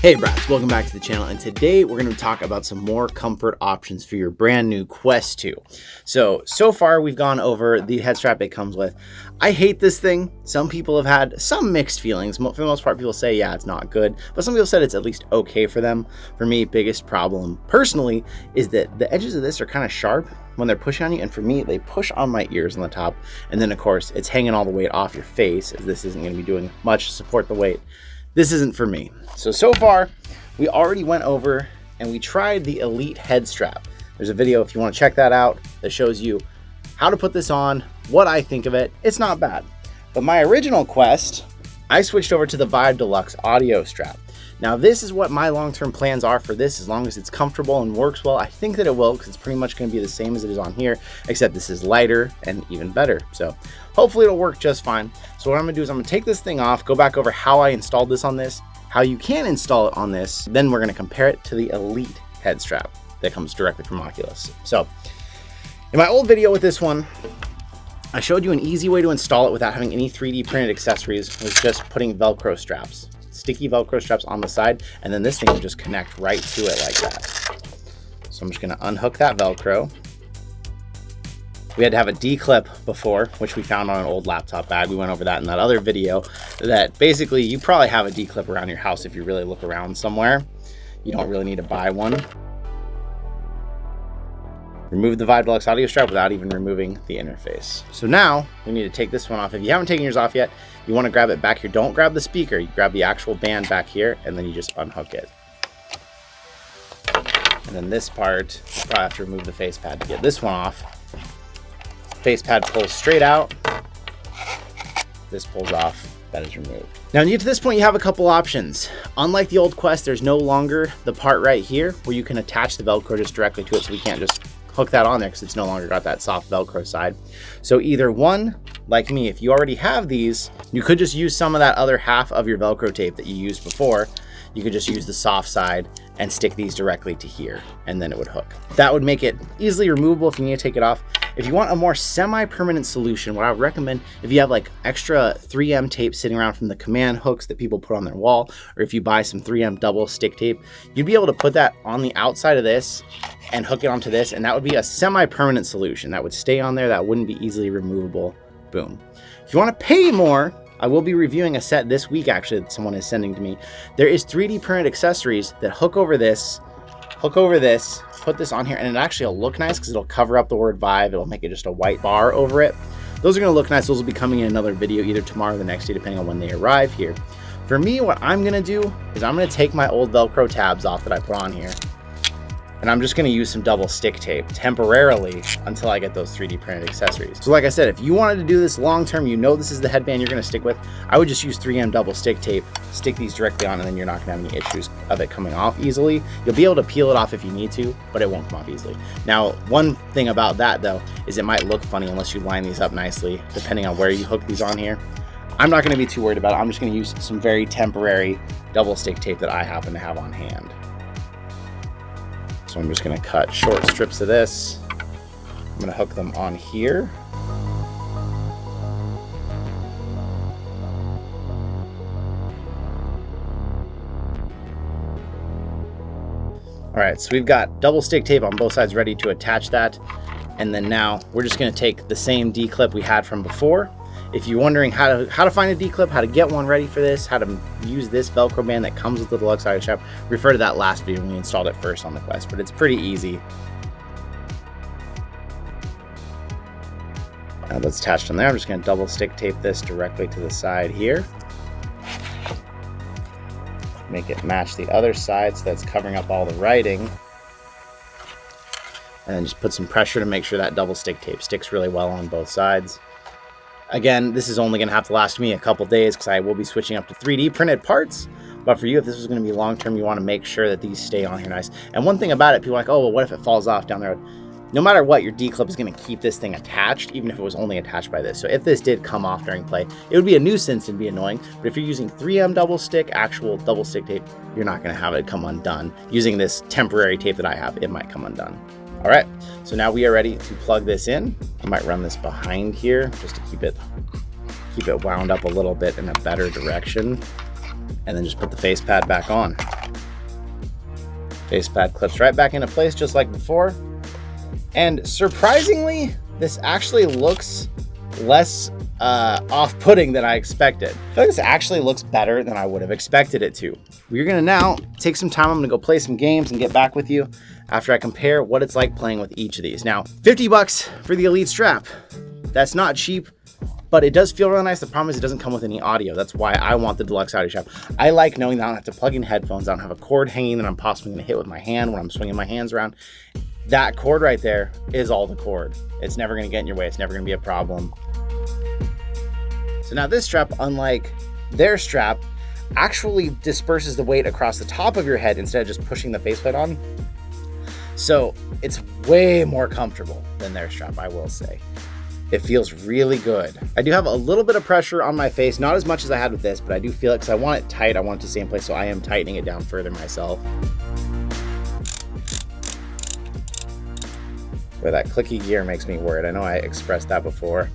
Hey brats, welcome back to the channel, and today we're going to talk about some more comfort options for your brand new Quest 2. So far we've gone over the head strap it comes with. I hate this thing. Some people have had some mixed feelings. For the most part, people say, yeah, it's not good, but some people said it's at least okay for them. For me, biggest problem personally is that the edges of this are kind of sharp when they're pushing on you, and for me, they push on my ears on the top, and then of course it's hanging all the weight off your face, as this isn't going to be doing much to support the weight. This isn't for me. So far, we already went over and we tried the Elite head strap. There's a video if you want to check that out that shows you how to put this on, what I think of it. It's not bad. But my original Quest, I switched over to the Vibe Deluxe audio strap. Now this is what my long-term plans are for this, as long as it's comfortable and works well. I think that it will, because it's pretty much going to be the same as it is on here, except this is lighter and even better. So hopefully it'll work just fine. So what I'm gonna do is I'm gonna take this thing off, go back over how I installed this on this, how you can install it on this, then we're gonna compare it to the Elite head strap that comes directly from Oculus. So in my old video with this one, I showed you an easy way to install it without having any 3D printed accessories. It was just putting Velcro straps, sticky Velcro straps on the side, and then this thing will just connect right to it like that. So I'm just gonna unhook that Velcro. We had to have a D-clip before, which we found on an old laptop bag. We went over that in that other video, that basically you probably have a D-clip around your house if you really look around somewhere. You don't really need to buy one. Remove the Vibe Deluxe audio strap without even removing the interface. So now we need to take this one off. If you haven't taken yours off yet, you want to grab it back here. Don't grab the speaker. You grab the actual band back here, and then you just unhook it. And then this part, you probably have to remove the face pad to get this one off. Face pad pulls straight out. This pulls off. That is removed. Now, when you get to this point, you have a couple options. Unlike the old Quest, there's no longer the part right here where you can attach the Velcro just directly to it, so we can't just hook that on there because it's no longer got that soft Velcro side. So either one, like me, if you already have these, you could just use some of that other half of your Velcro tape that you used before. You could just use the soft side and stick these directly to here, and then it would hook. That would make it easily removable if you need to take it off. If you want a more semi-permanent solution, what I would recommend, if you have like extra 3M tape sitting around from the command hooks that people put on their wall, or if you buy some 3M double stick tape, you'd be able to put that on the outside of this and hook it onto this, and that would be a semi-permanent solution. That would stay on there, that wouldn't be easily removable. Boom. If you want to pay more, I will be reviewing a set this week actually that someone is sending to me. There is 3D printed accessories that hook over this, put this on here, and it actually will look nice because it'll cover up the word Vibe. It'll make it just a white bar over it. Those are going to look nice. Those will be coming in another video either tomorrow or the next day, depending on when they arrive here. For me, what I'm going to do is I'm going to take my old Velcro tabs off that I put on here, and I'm just going to use some double stick tape temporarily until I get those 3D printed accessories. So like I said, if you wanted to do this long term, you know this is the headband you're going to stick with, I would just use 3M double stick tape, stick these directly on, and then you're not going to have any issues of it coming off easily. You'll be able to peel it off if you need to, but it won't come off easily. Now, one thing about that though, is it might look funny unless you line these up nicely, depending on where you hook these on here. I'm not going to be too worried about it. I'm just going to use some very temporary double stick tape that I happen to have on hand. So I'm just going to cut short strips of this. I'm going to hook them on here. All right, so we've got double stick tape on both sides ready to attach that. And then now we're just going to take the same D-clip we had from before. If you're wondering how to find a D-clip, how to get one ready for this, how to use this Velcro band that comes with the Deluxe audio strap, refer to that last video when we installed it first on the Quest, but it's pretty easy. Now that's attached on there. I'm just going to double stick tape this directly to the side here. Make it match the other side so that's covering up all the writing. And then just put some pressure to make sure that double stick tape sticks really well on both sides. Again, this is only going to have to last me a couple days because I will be switching up to 3D printed parts. But for you, if this was going to be long term, you want to make sure that these stay on here nice. And one thing about it, people are like, oh, well, what if it falls off down the road? No matter what, your D-clip is going to keep this thing attached, even if it was only attached by this. So if this did come off during play, it would be a nuisance and be annoying. But if you're using 3M double stick, actual double stick tape, you're not going to have it come undone. Using this temporary tape that I have, it might come undone. All right, so now we are ready to plug this in. I might run this behind here just to keep it wound up a little bit in a better direction. and then just put the face pad back on. Face pad clips right back into place just like before. And surprisingly, this actually looks less off-putting than I expected. I feel like this actually looks better than I would have expected it to. We're gonna now take some time. I'm gonna go play some games and get back with you after I compare what it's like playing with each of these. Now, 50 bucks for the Elite strap. That's not cheap, but it does feel really nice. The problem is it doesn't come with any audio. That's why I want the deluxe audio strap. I like knowing that I don't have to plug in headphones. I don't have a cord hanging that I'm possibly gonna hit with my hand when I'm swinging my hands around. That cord right there is all the cord. It's never gonna get in your way. It's never gonna be a problem. So now this strap, unlike their strap, actually disperses the weight across the top of your head instead of just pushing the faceplate on. So it's way more comfortable than their strap, I will say. It feels really good. I do have a little bit of pressure on my face, not as much as I had with this, but I do feel it because I want it tight. I want it to stay in place, so I am tightening it down further myself. But that clicky gear makes me worried. I know I expressed that before.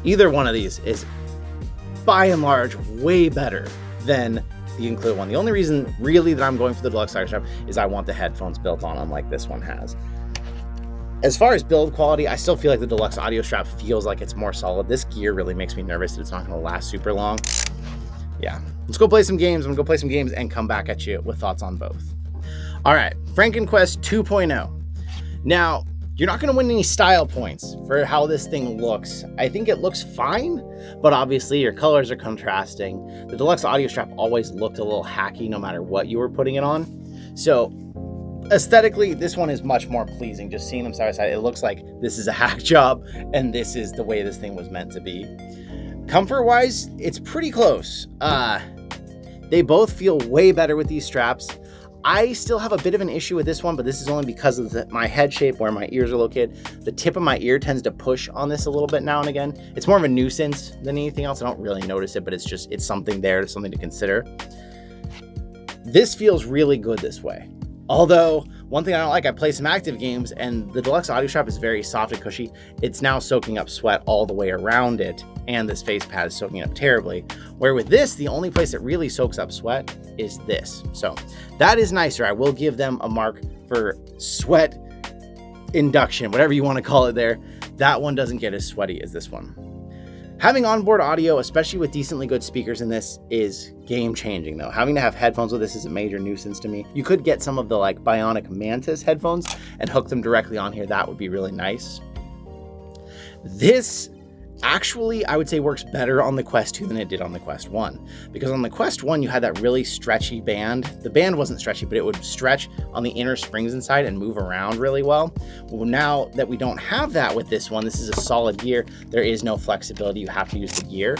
Either one of these is, by and large, way better than the included one. The only reason really that I'm going for the deluxe audio strap is I want the headphones built on them like this one has. As far as build quality, I still feel like the deluxe audio strap feels like it's more solid. This gear really makes me nervous that it's not gonna last super long. Yeah, let's go play some games. I'm gonna go play some games and come back at you with thoughts on both. All right, Frankenquest 2.0. Now, you're not gonna win any style points for how this thing looks. I think it looks fine, but obviously your colors are contrasting. The deluxe audio strap always looked a little hacky no matter what you were putting it on. So aesthetically, this one is much more pleasing. Just seeing them side by side, it looks like this is a hack job and this is the way this thing was meant to be. Comfort-wise, it's pretty close. They both feel way better with these straps. I still have a bit of an issue with this one, but this is only because of my head shape where my ears are located. The tip of my ear tends to push on this a little bit now and again. It's more of a nuisance than anything else. I don't really notice it, but it's something there, something to consider. This feels really good this way. Although, one thing I don't like, I play some active games and the deluxe audio strap is very soft and cushy. It's now soaking up sweat all the way around it, and this face pad is soaking up terribly. Where with this, the only place that really soaks up sweat is this. So that is nicer. I will give them a mark for sweat induction, whatever you want to call it there. That one doesn't get as sweaty as this one. Having onboard audio, especially with decently good speakers in this, is game changing though. Having to have headphones with this is a major nuisance to me. You could get some of the like Bionic Mantis headphones and hook them directly on here. That would be really nice. This actually, I would say, works better on the Quest 2 than it did on the Quest 1. Because on the Quest 1, you had that really stretchy band. The band wasn't stretchy, but it would stretch on the inner springs inside and move around really well. Well, now that we don't have that with this one, this is a solid gear. There is no flexibility. You have to use the gear.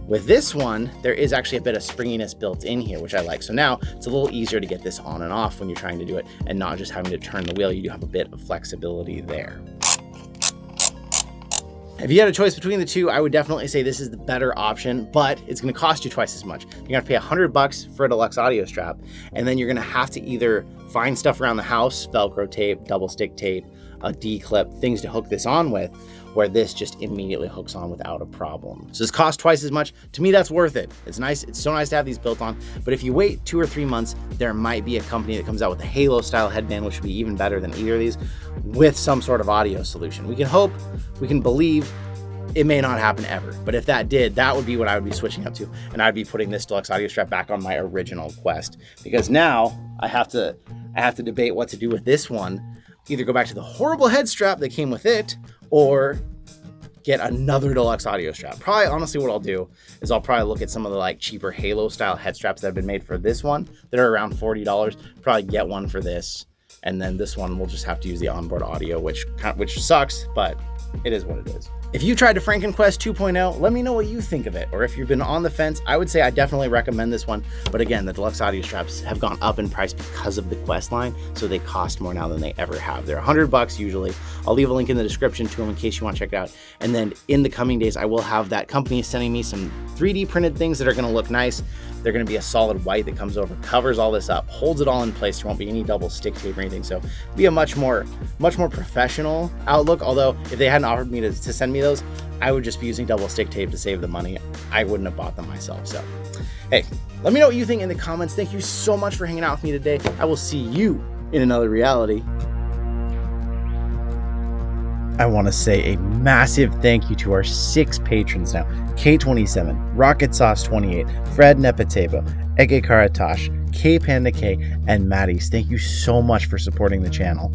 With this one, there is actually a bit of springiness built in here, which I like. So now it's a little easier to get this on and off when you're trying to do it and not just having to turn the wheel. You do have a bit of flexibility there. If you had a choice between the two, I would definitely say this is the better option, but it's gonna cost you twice as much. You're gonna have to pay $100 for a deluxe audio strap, and then you're gonna have to either find stuff around the house, Velcro tape, double stick tape, a D-clip, things to hook this on with, where this just immediately hooks on without a problem. So this costs twice as much. To me, that's worth it. It's nice. It's so nice to have these built on, but if you wait 2 or 3 months, there might be a company that comes out with a Halo style headband, which would be even better than either of these, with some sort of audio solution. We can hope, we can believe. It may not happen ever, but if that did, that would be what I would be switching up to, and I'd be putting this deluxe audio strap back on my original Quest, because now I have to debate what to do with this one. Either go back to the horrible head strap that came with it, or get another deluxe audio strap. Probably, honestly, what I'll do is I'll probably look at some of the like cheaper Halo style head straps that have been made for this one that are around $40. Probably get one for this, and then this one we'll just have to use the onboard audio, which sucks, but it is what it is. If you tried to Frankenquest 2.0, let me know what you think of it. Or if you've been on the fence, I would say I definitely recommend this one. But again, the deluxe audio straps have gone up in price because of the Quest line, so they cost more now than they ever have. They're $100 usually. I'll leave a link in the description to them in case you want to check it out. And then in the coming days, I will have that company sending me some 3D printed things that are going to look nice. They're going to be a solid white that comes over, covers all this up, holds it all in place. There won't be any double stick tape or anything. So it'd be a much more professional outlook. Although if they hadn't offered me to send me those, I would just be using double stick tape to save the money. I wouldn't have bought them myself. So hey, let me know what you think in the comments. Thank you so much for hanging out with me today. I will see you in another reality. I want to say a massive thank you to our 6 patrons now. K27, Rocket Sauce 28, Fred Nepatebo, Ege Karatash, K Panda K, and Maddie's. Thank you so much for supporting the channel.